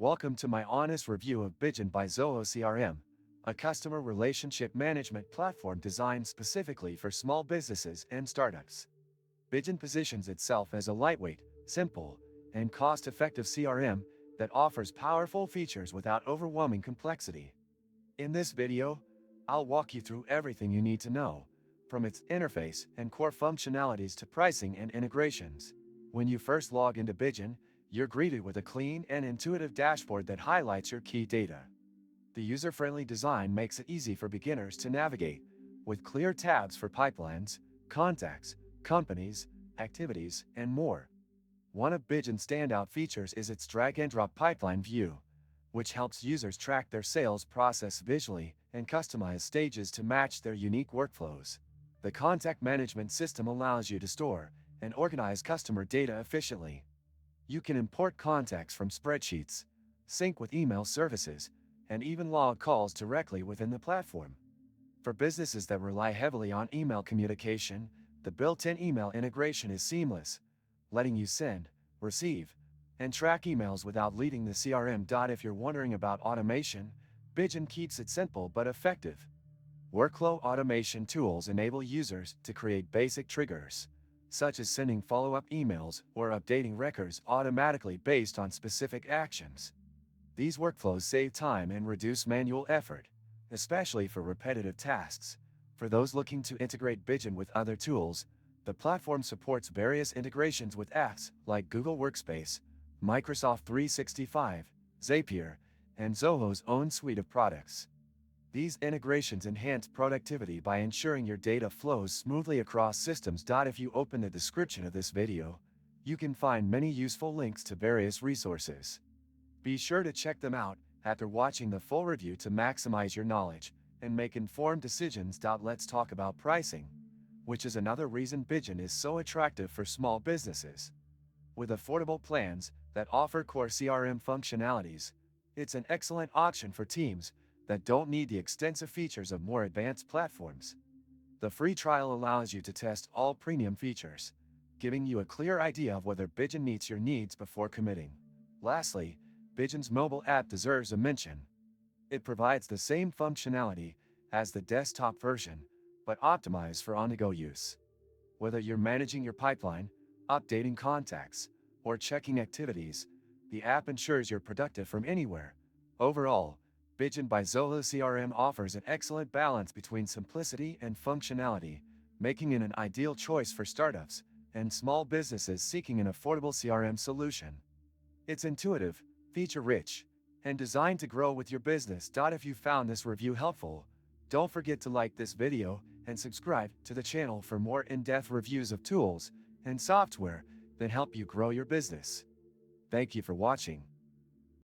Welcome to my honest review of Bigin by Zoho CRM, a customer relationship management platform designed specifically for small businesses and startups. Bigin positions itself as a lightweight, simple, and cost-effective CRM that offers powerful features without overwhelming complexity. In this video, I'll walk you through everything you need to know, from its interface and core functionalities to pricing and integrations. When you first log into Bigin, you're greeted with a clean and intuitive dashboard that highlights your key data. The user-friendly design makes it easy for beginners to navigate, with clear tabs for pipelines, contacts, companies, activities, and more. One of Bigin's standout features is its drag-and-drop pipeline view, which helps users track their sales process visually and customize stages to match their unique workflows. The contact management system allows you to store and organize customer data efficiently. You can import contacts from spreadsheets, sync with email services, and even log calls directly within the platform. For businesses that rely heavily on email communication, the built-in email integration is seamless, letting you send, receive, and track emails without leaving the CRM. If you're wondering about automation, Bigin keeps it simple but effective. Workflow automation tools enable users to create basic triggers, such as sending follow-up emails or updating records automatically based on specific actions. These workflows save time and reduce manual effort, especially for repetitive tasks. For those looking to integrate Bigin with other tools, the platform supports various integrations with apps like Google Workspace, Microsoft 365, Zapier, and Zoho's own suite of products. These integrations enhance productivity by ensuring your data flows smoothly across systems. If you open the description of this video, you can find many useful links to various resources. Be sure to check them out after watching the full review to maximize your knowledge and make informed decisions. Let's talk about pricing, which is another reason Bigin is so attractive for small businesses. With affordable plans that offer core CRM functionalities, it's an excellent option for teams that don't need the extensive features of more advanced platforms. The free trial allows you to test all premium features, giving you a clear idea of whether Bigin meets your needs before committing. Lastly, Bigin's mobile app deserves a mention. It provides the same functionality as the desktop version, but optimized for on-the-go use. Whether you're managing your pipeline, updating contacts, or checking activities, the app ensures you're productive from anywhere. Overall, Bigin by Zoho CRM offers an excellent balance between simplicity and functionality, making it an ideal choice for startups and small businesses seeking an affordable CRM solution. It's intuitive, feature-rich, and designed to grow with your business. If you found this review helpful, don't forget to like this video and subscribe to the channel for more in-depth reviews of tools and software that help you grow your business. Thank you for watching.